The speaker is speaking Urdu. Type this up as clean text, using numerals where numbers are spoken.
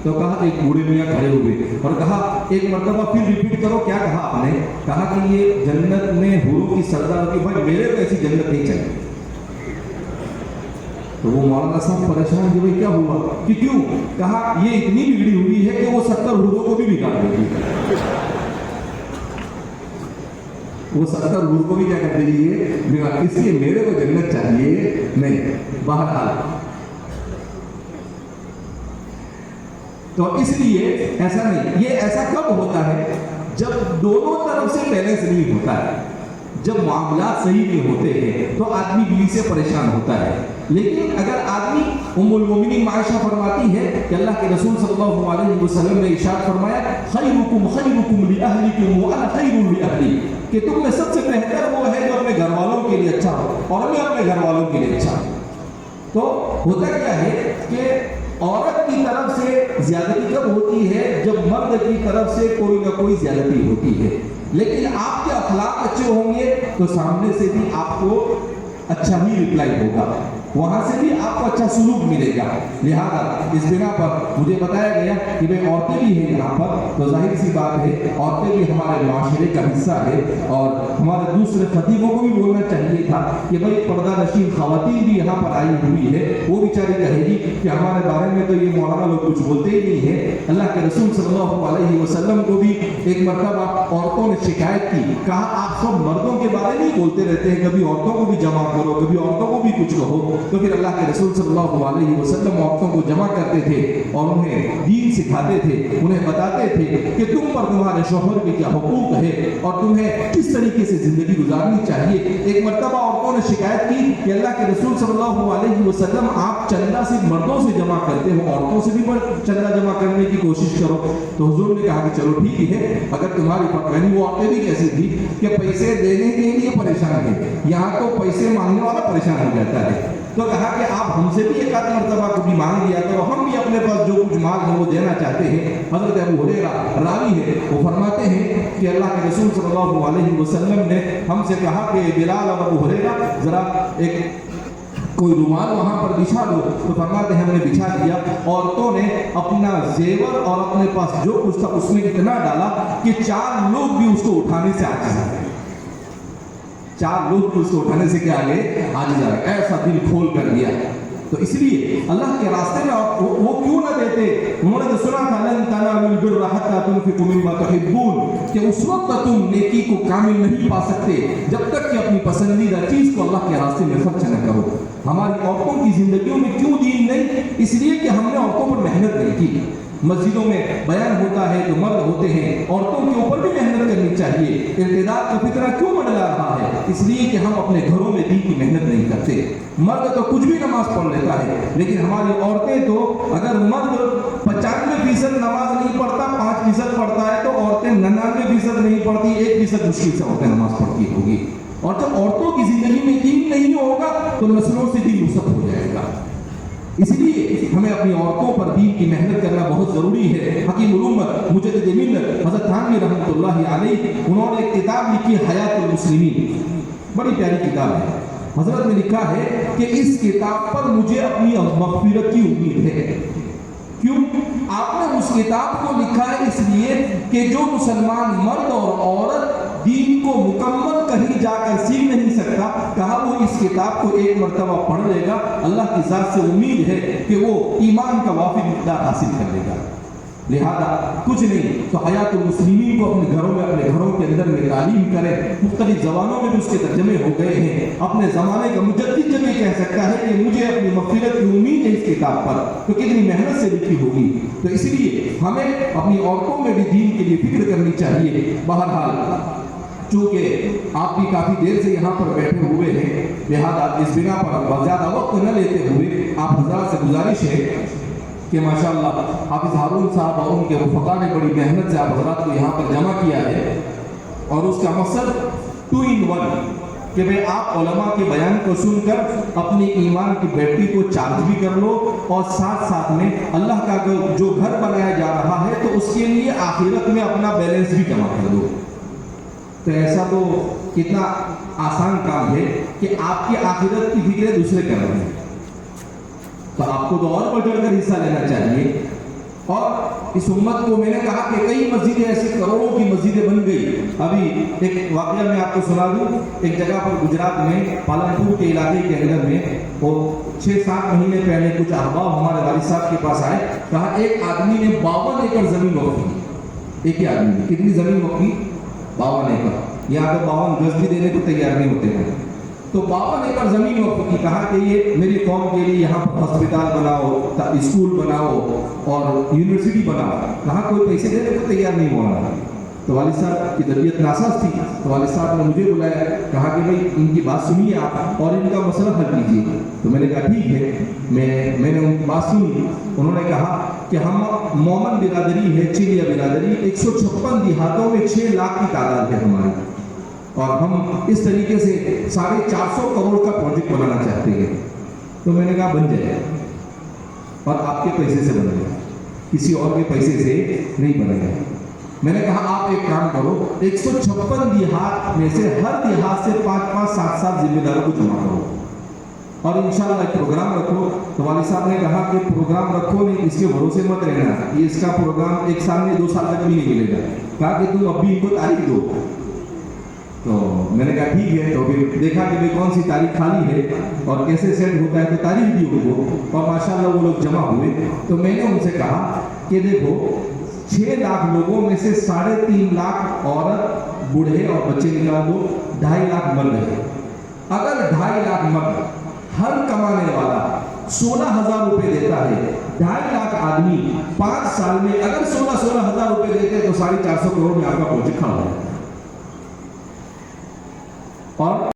تو کہا ایک بوڑھے میاں کھڑے ہوئے اور کہا ایک مرتبہ پھر ریپیٹ کرو، کیا کہا آپ نے؟ کہا کہ یہ جنت میں حوروں کی سردار کی، بھائی میرے کو ایسی جنت نہیں چاہیے۔ تو وہ مولانا صاحب پریشان کہ بھائی کیا ہوا، کہ کیوں؟ کہا یہ اتنی بگڑی ہوئی ہے کہ وہ 70 حوروں کو بھی بگاڑ دے گی، وہ 70 حور کو بھی کیا کر دے گی، اس لیے میرے کو جنت چاہیے نہیں۔ بہرحال تو اس لیے ایسا نہیں، یہ ایسا کب ہوتا ہے جب دونوں طرف سے بیلنس نہیں ہوتا ہے، جب معاملات صحیح نہیں ہوتے ہیں تو آدمی بیوی سے پریشان ہوتا ہے۔ لیکن اگر آدمی، ام المومنین عائشہ فرماتی ہے کہ اللہ کے رسول صلی اللہ علیہ وسلم نے ارشاد فرمایا خیرکم خیرکم لأہلکم وانا خیر لأہلی، کہ تم میں سب سے بہتر وہ ہے جو اپنے گھر والوں کے لیے اچھا ہو اور میں اپنے گھر والوں کے لیے اچھا ہوں۔ تو ہوتا کیا ہے کہ عورت کی طرف سے زیادتی کب ہوتی ہے؟ جب مرد کی طرف سے کوئی نہ کوئی زیادتی ہوتی ہے۔ لیکن آپ کے اخلاق اچھے ہوں گے تو سامنے سے بھی آپ کو اچھا ہی رپلائی ہوگا، وہاں سے بھی آپ کو اچھا سلوک ملے گا۔ لہذا اس بنا پر مجھے بتایا گیا کہ بھئی عورتیں بھی ہیں یہاں پر، تو ظاہر سی بات ہے عورتیں بھی ہمارے معاشرے کا حصہ ہے، اور ہمارے دوسرے خطیبوں کو بھی بولنا چاہیے تھا کہ بھئی پردہ نشین خواتین بھی یہاں پر آئی ہوئی ہے، وہ بیچاری کہے گی کہ ہمارے بارے میں تو یہ مولانا لوگ کچھ بولتے ہی نہیں ہے۔ اللہ کے رسول صلی اللہ علیہ وسلم کو بھی ایک مرتبہ عورتوں نے شکایت کی، کہا آپ سب مردوں کے بارے میں بولتے رہتے ہیں، کبھی عورتوں کو بھی جمع کرو، کبھی عورتوں کو بھی کچھ کہو۔ تو پھر اللہ کے رسول صلی اللہ علیہ وسلم عورتوں کو جمع کرتے تھے اور انہیں دین سکھاتے تھے، انہیں بتاتے تھے کہ تم پر تمہارے شوہر کے کیا حقوق ہے اور تمہیں کس طریقے سے زندگی گزارنی چاہیے۔ ایک مرتبہ عورتوں نے شکایت کی کہ اللہ کے رسول صلی اللہ علیہ وسلم آپ چندہ صرف مردوں سے جمع کرتے ہو، عورتوں سے بھی چندہ جمع کرنے کی کوشش کرو۔ تو حضور نے کہا کہ چلو ٹھیک ہے، اگر تمہاری یعنی وہ عورتیں بھی کیسی تھی کہ پیسے دینے کے لیے پریشان ہے، یہاں تو پیسے مانگنے والا پریشان ہو جاتا ہے۔ تو کہا کہ آپ ہم سے بھی ایک آدھ مرتبہ کو بھی مانگ لیا کرو، ہم بھی اپنے پاس جو کچھ مال ہے وہ دینا چاہتے ہیں۔ حضرت ابو ہریرہ راوی ہے، وہ فرماتے ہیں کہ اللہ کے رسول صلی اللہ علیہ وسلم نے ہم سے کہا کہ بلال اور ابو ہریرہ ذرا ایک کوئی رومال وہاں پر بچھا دو، تو فرماتے ہیں ہم نے بچھا دیا۔ عورتوں نے اپنا زیور اور اپنے پاس جو کچھ تھا اس میں اتنا ڈالا کہ 4 لوگ بھی اس کو اٹھانے سے عاجز ہیں، 4 لوگ اس کو اٹھانے سے کیا آگے عاجز آ گئے، ایسا دل کھول کر دیا۔ تو اس لیے اللہ کے راستے میں وہ کیوں نہ دیتے؟ انہوں نے تو سنا تھا لن تنالوا البر حتى تنفقوا مما تحبون، کہ اس وقت تم نیکی کو کامل نہیں پا سکتے جب تک کہ اپنی پسندیدہ چیز کو اللہ کے راستے میں خرچ نہ کرو۔ ہماری عورتوں کی زندگیوں میں کیوں دین نہیں؟ اس لیے کہ ہم نے عورتوں پر محنت نہیں کی۔ مسجدوں میں بیان ہوتا ہے جو مرد ہوتے ہیں عورتوں کے اوپر بھی محنت کرنی چاہیے۔ ارتداد کا فطرہ کیوں منڈلا رہا ہے؟ اس لیے کہ ہم اپنے گھروں میں دین کی محنت نہیں کرتے۔ مرد تو کچھ بھی نماز پڑھ لیتا ہے، لیکن ہماری عورتیں تو اگر مرد 95% نماز نہیں پڑھتا 5% پڑھتا ہے تو عورتیں 99% نہیں پڑھتی، 1% مشکل سے عورتیں نماز پڑھتی ہوگی۔ اور جب عورتوں کی زندگی میں دین نہیں ہوگا تو نسلوں سے دین رخصت ہو جائے گا۔ اس لیے ہمیں اپنی عورتوں پر دین کی محنت کرنا بہت ضروری ہے۔ حکیم الامت مجدد ملت حضرت تھانوی رحمۃ اللہ علیہ، انہوں نے ایک کتاب لکھی حیات المسلمین، بڑی پیاری کتاب ہے۔ حضرت نے لکھا ہے کہ اس کتاب پر مجھے اپنی مغفرت کی امید ہے۔ کیوں؟ آپ نے اس کتاب کو لکھا ہے اس لیے کہ جو مسلمان مرد اور عورت دین کو مکمل کہیں جا کر سیکھ نہیں سکتا، کہا وہ اس کتاب کو ایک مرتبہ پڑھ لے گا، اللہ کی ذات سے امید ہے کہ وہ ایمان کا وافر مقدار حاصل کر لے گا۔ لہذا کچھ نہیں تو حیات المسلمین کو اپنے گھروں میں، اپنے گھروں کے اندر میں تعلیم کریں۔ مختلف زبانوں میں بھی اس کے ترجمے ہو گئے ہیں۔ اپنے زمانے کا مجدد جب یہ کہہ سکتا ہے کہ مجھے اپنی مغفرت کی امید ہے اس کتاب پر، تو کتنی محنت سے لکھی ہوگی۔ تو اس لیے ہمیں اپنی عورتوں میں بھی دین کے لیے فکر کرنی چاہیے۔ بہرحال چونکہ آپ بھی کافی دیر سے یہاں پر بیٹھے ہوئے ہیں، لہذا اس بنا پر زیادہ وقت نہ لیتے ہوئے آپ حضرات سے گزارش ہے کہ ماشاءاللہ حافظ ہارون صاحب اور ان کے رفقا نے بڑی محنت سے آپ حضرات کو یہاں پر جمع کیا ہے، اور اس کا مقصد 2 in 1 کہ بھئی آپ علماء کے بیان کو سن کر اپنی ایمان کی بیٹری کو چارج بھی کر لو، اور ساتھ ساتھ میں اللہ کا جو گھر بنایا جا رہا ہے تو اس کے لیے آخرت میں اپنا بیلنس بھی جمع کر دو۔ تو ایسا تو کتنا آسان کام ہے کہ آپ کی آخرت کی فکریں دوسرے کر رہے ہیں، تو آپ کو تو اور بڑھ چڑھ کر حصہ لینا چاہیے۔ اور اس امت کو میں نے کہا کہ کئی مسجدیں ایسی کروڑوں کی مسجدیں بن گئی. ابھی ایک واقعہ میں آپ کو سنا دوں. ایک جگہ پر گجرات میں پالنپور کے علاقے کے اندر میں وہ 6-7 مہینے پہلے کچھ احباب ہمارے والد صاحب کے پاس آئے. کہا ایک آدمی نے 52 ایکڑ زمین وقف کی. ایک ہی آدمی نے کتنی زمین وقف کی؟ 52 ایکڑ. یہاں تو 52 گز بھی دینے کو تیار نہیں ہوتے ہیں. تو 52 ایکڑ زمین وقف کی. کہا کہ یہ میری قوم کے لیے یہاں پر ہسپتال بناؤ, اسکول بناؤ اور یونیورسٹی بناؤ. کہا کوئی پیسے دینے کو تیار نہیں ہو رہا. تو والد صاحب کی طبیعت ناساز تھی. تو والد صاحب نے مجھے بلایا, کہا کہ بھائی ان کی بات سنیے آپ اور ان کا مسئلہ حل کیجیے. تو میں نے کہا ٹھیک ہے. میں نے ان کی بات سنی. انہوں نے کہا کہ ہم مومن برادری ہے, چینیا برادری, 156 دیہاتوں میں 6 لاکھ کی تعداد ہے ہماری, اور ہم اس طریقے سے 450 کروڑ کا پروجیکٹ بنانا چاہتے ہیں. تو میں نے کہا بن جائے, اور آپ کے پیسے سے بنے گا, کسی اور کے پیسے سے نہیں بنے گا. میں نے کہا آپ ایک کام کرو, 156 دیہات میں سے ہر دیہات سے 5-5, 7-7 ذمہ داروں کو جمع کرو اور انشاءاللہ ایک پروگرام رکھو. تو والد صاحب نے کہا کہ پروگرام رکھو نہیں, اس کے بھروسے مت رہنا, یہ اس کا پروگرام 1 سال میں 2 سال تک بھی نہیں ملے گا. کہا کہ تم اب بھی ان کو تاریخ دو. تو میں نے کہا ٹھیک ہے. تو پھر دیکھا کہ بھائی کون سی تاریخ خالی ہے اور کیسے سیٹ ہوتا ہے, تو تاریخ دی ان کو, اور ماشاءاللہ وہ لوگ جمع ہوئے. تو میں نے ان سے کہا کہ دیکھو 6 لاکھ لوگوں میں سے 3.5 لاکھ عورت, بوڑھے اور بچے نکال دو, 2.5 لاکھ مرد ہے. اگر 2.5 لاکھ مرد ہر کمانے والا 16,000 روپے دیتا ہے, 2.5 لاکھ آدمی 5 سال میں اگر 16,000 روپے دیتے ہیں تو 450 کروڑ میں آپ کا پروجیکٹ کھڑا ہو جائے. اور